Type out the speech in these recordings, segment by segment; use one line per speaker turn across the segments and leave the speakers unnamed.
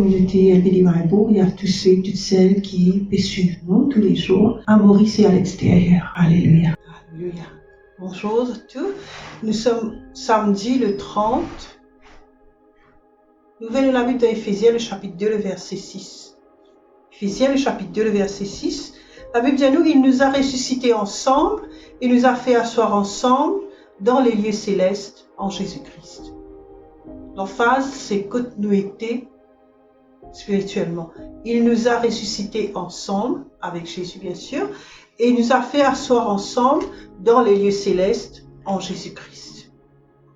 communauté LPD Maribourg et à tous ceux et toutes celles qui suivent nous tous les jours à Maurice et à l'extérieur. Alléluia. Alléluia. Bonjour à tous. Nous sommes samedi le 30. Nous venons la Bible d'Éphésiens, le chapitre 2, le verset 6. Éphésiens, le chapitre 2, le verset 6. La Bible dit à nous, il nous a ressuscités ensemble et nous a fait asseoir ensemble dans les lieux célestes en Jésus-Christ. L'emphase, c'est continuité spirituellement. Il nous a ressuscités ensemble, avec Jésus bien sûr, et il nous a fait asseoir ensemble dans les lieux célestes en Jésus-Christ.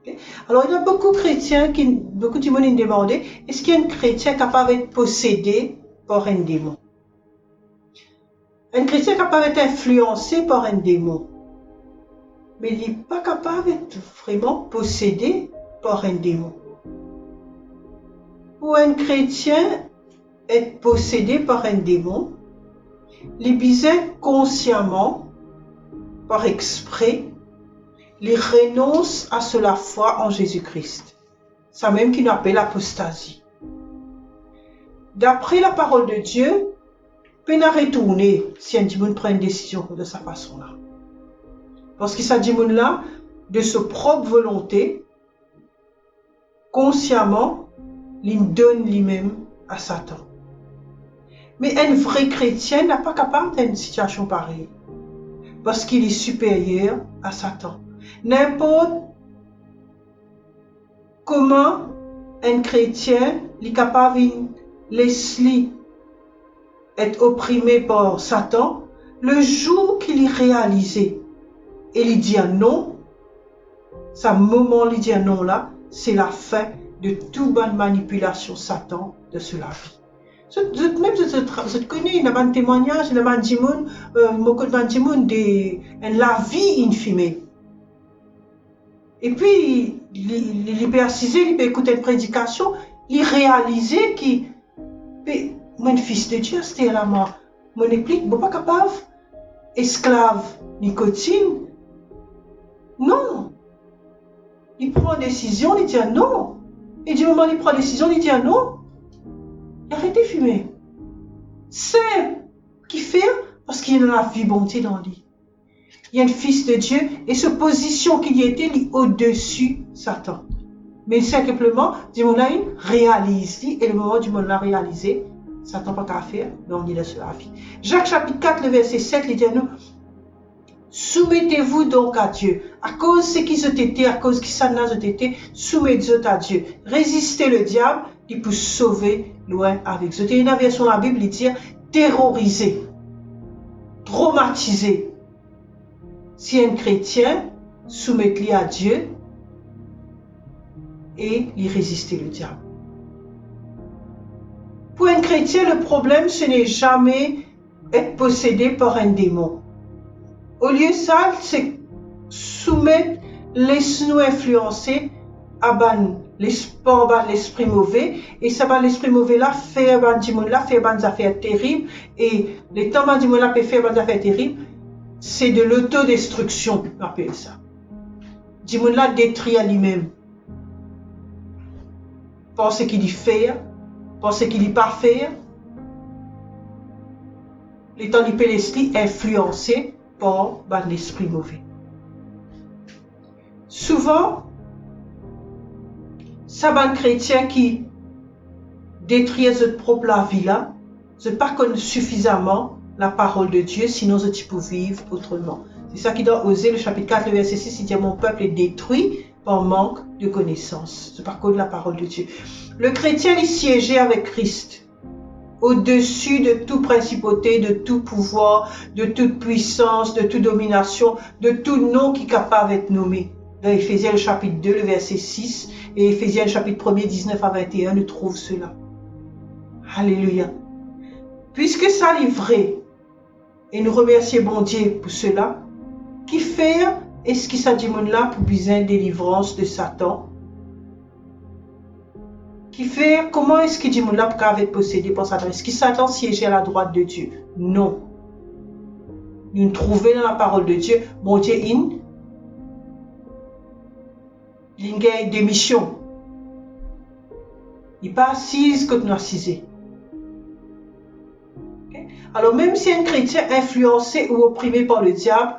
Okay? Alors il y a beaucoup de chrétiens, beaucoup de monde qui demandaient, est-ce qu'il y a un chrétien capable d'être possédé par un démon? Un chrétien capable d'être influencé par un démon, mais il n'est pas capable d'être vraiment possédé par un démon. Pour un chrétien être possédé par un démon, il bisait consciemment, par exprès, il renonce à la foi en Jésus-Christ. C'est même qu'il appelle l'apostasie. D'après la parole de Dieu, peine à retourner si un démon prend une décision de sa façon-là. Parce que ce démon-là, de sa propre volonté, consciemment, il donne lui-même à Satan. Mais un vrai chrétien n'est pas capable d'une situation pareille. Parce qu'il est supérieur à Satan. N'importe comment un chrétien est capable de laisser être opprimé par Satan, le jour qu'il est réalisé et il dit non, ce moment il dit non là, c'est la fin de toute bonne manipulation Satan de cela vie. Je connais, il y a un témoignage, il y a un démon, de la vie infimée. Et puis, il persisait, il écoutait une prédication, il réalisait que mon fils de Dieu, c'était là, mon éplique, je ne suis pas capable, esclave, nicotine. Non. Il prend une décision, il dit non. Et du moment où il prend une décision, il dit non. Arrêtez de fumer. C'est qui fait parce qu'il y a la vie bonté dans lui. Il y a un fils de Dieu et cette position qu'il y était au-dessus Satan. Mais simplement, du moment là, il réalise et le moment du moment là réalisé, Satan n'a pas qu'à faire, donc il est sur la vie. Jacques chapitre 4, le verset 7, il dit à nous, soumettez-vous donc à Dieu. À cause de ce qui se t'était, à cause de ce qui s'en a été, soumettez-vous à Dieu. Résistez le diable, il peut sauver loin avec eux. Il y a une version de la Bible, il dit terroriser, traumatiser. Si un chrétien, soumettez-lui à Dieu et il résister le diable. Pour un chrétien, le problème, ce n'est jamais être possédé par un démon. Au lieu de ça, c'est soumettre, laisse-nous influencer à l'esprit mauvais. Et ça va l'esprit mauvais là, faire des affaires terribles. Et les temps où démon là peut faire des affaires terribles, c'est de l'autodestruction, on appelle ça. Démon là détruit à lui-même. Pense qu'il y fait, pense qu'il y pas faire. Les temps du l'esprit influencé par l'esprit mauvais. Souvent, ça va un chrétien qui détruit sa propre vie là, je ne connais pas suffisamment la parole de Dieu, sinon je peux vivre autrement. C'est ça qui doit oser le chapitre 4, le verset 6, il dit mon peuple est détruit par manque de connaissance. Je ne connais pas la parole de Dieu. Le chrétien est siégé avec Christ. Au-dessus de toute principauté, de tout pouvoir, de toute puissance, de toute domination, de tout nom qui est capable d'être nommé. Dans Éphésiens le chapitre 2, le verset 6, et Éphésiens le chapitre 1er, 19 à 21, nous trouve cela. Alléluia. Puisque ça est vrai, et nous remercions bon Dieu pour cela, qui fait, est-ce qu'il s'agit de là pour besoin de délivrance de Satan? Qui fait, comment est-ce que Dieu là pour être possédé par Satan? Est-ce que Satan siégeait à la droite de Dieu? Non. Nous trouvons dans la parole de Dieu, bon Dieu, il y a une démission. Il n'est pas assise que nous assisé. Okay? Alors même si un chrétien influencé ou opprimé par le diable,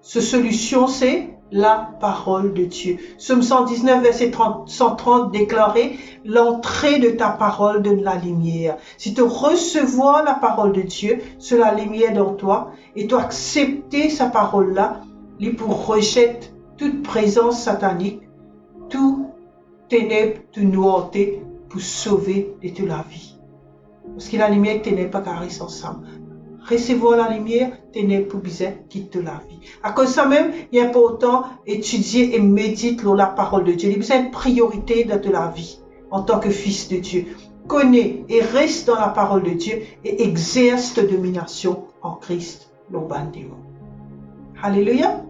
sa solution c'est la parole de Dieu. Psaume 119, verset 130 déclarait « L'entrée de ta parole donne la lumière. » Si tu reçois la parole de Dieu, c'est la lumière dans toi, et tu accepter sa parole-là, il pour rejette toute présence satanique, tout ténèbres, toute noirté, pour sauver de toute la vie. Parce que la lumière et ténèbres pas carrés ensemble. Recevoir la lumière, ténèbres pour bizarre, quitte la vie. À cause de ça même, il est important d'étudier et méditer sur la parole de Dieu. Il y a une priorité dans la vie en tant que fils de Dieu. Connais et reste dans la parole de Dieu et exerce ta domination en Christ, l'obandément. Alléluia.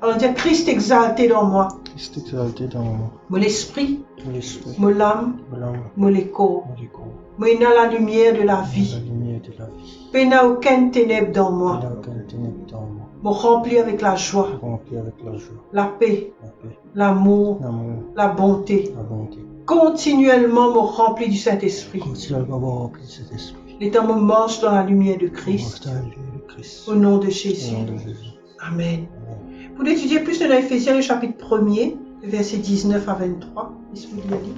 Alors, on dit Christ exalté dans moi.
Christ exalté dans moi.
Mon esprit,
L'esprit,
mon âme,
l'âme,
mon corps.
mon corps.
Moi, il y a la lumière de la
La
vie.
lumière de la vie.
Il n'y a aucune ténèbre dans
Il
moi.
n'y a aucun ténèbre dans moi.
Me remplir avec la joie,
Rempli avec la joie,
la paix,
la paix,
l'amour,
l'amour,
la bonté.
la bonté.
Continuellement me remplir du Saint-Esprit.
Continuellement rempli de cet esprit.
Les temps me marche dans la lumière de
Marche
Christ.
dans la lumière de Christ.
Au nom de
Au
Jésus.
nom de Jésus.
Amen.
Amen.
Pour étudier plus dans Éphésiens, le chapitre 1er, versets 19 à 23. L'Esprit de Dieu.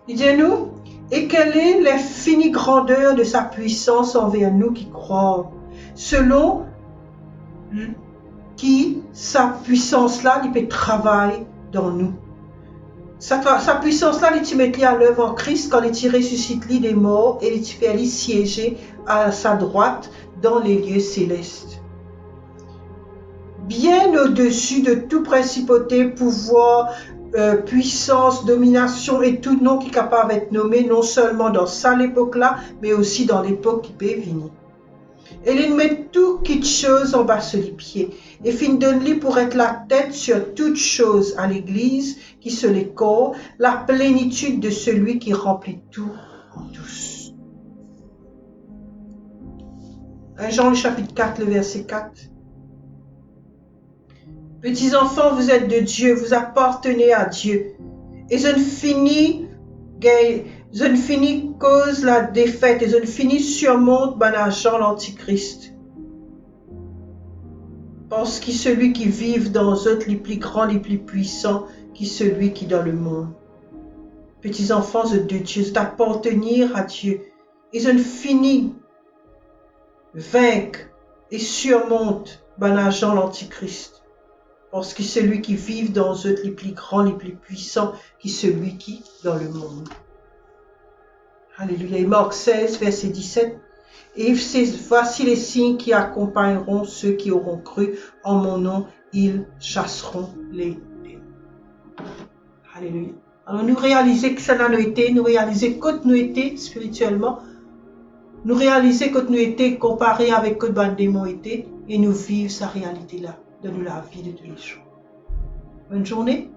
Il dit à nous, et quelle est l'infinie grandeur de sa puissance envers nous qui croyons, selon qui sa puissance-là, il peut travailler dans nous. Sa puissance-là, il met à l'œuvre en Christ quand il ressuscite des morts et il fait siéger à sa droite dans les lieux célestes. Bien au-dessus de toute principauté, pouvoir, puissance, domination et tout nom qui est capable d'être nommé non seulement dans cette époque-là, mais aussi dans l'époque qui peut venir. Et il met toutes choses en bas sur les pieds. Et fin donne-lui pour être la tête sur toutes choses à l'Église, qui se les corps, la plénitude de celui qui remplit tout en tous. 1 Jean le chapitre 4, le verset 4. Petits enfants, vous êtes de Dieu, vous appartenez à Dieu. Et je ne finis cause la défaite, et je ne finis surmonte banagent l'antichrist. Parce que celui qui vit dans eux les plus grands, les plus puissants, que celui qui est dans le monde. Petits enfants de Dieu, d'appartenir à Dieu. Et je ne finis vaincre et surmonte banagent l'antichrist. Parce que celui qui vit dans eux les plus grands, les plus puissants, que celui qui est dans le monde. Alléluia. Et Marc 16, verset 17. Et voici les signes qui accompagneront ceux qui auront cru en mon nom, ils chasseront les démons. Alléluia. Alors nous réaliser que ça nous été, nous réaliser que nous été spirituellement, nous réaliser que nous été comparé avec que les démons étaient, et nous vivre sa réalité là, dans la vie de tous les jours. Bonne journée.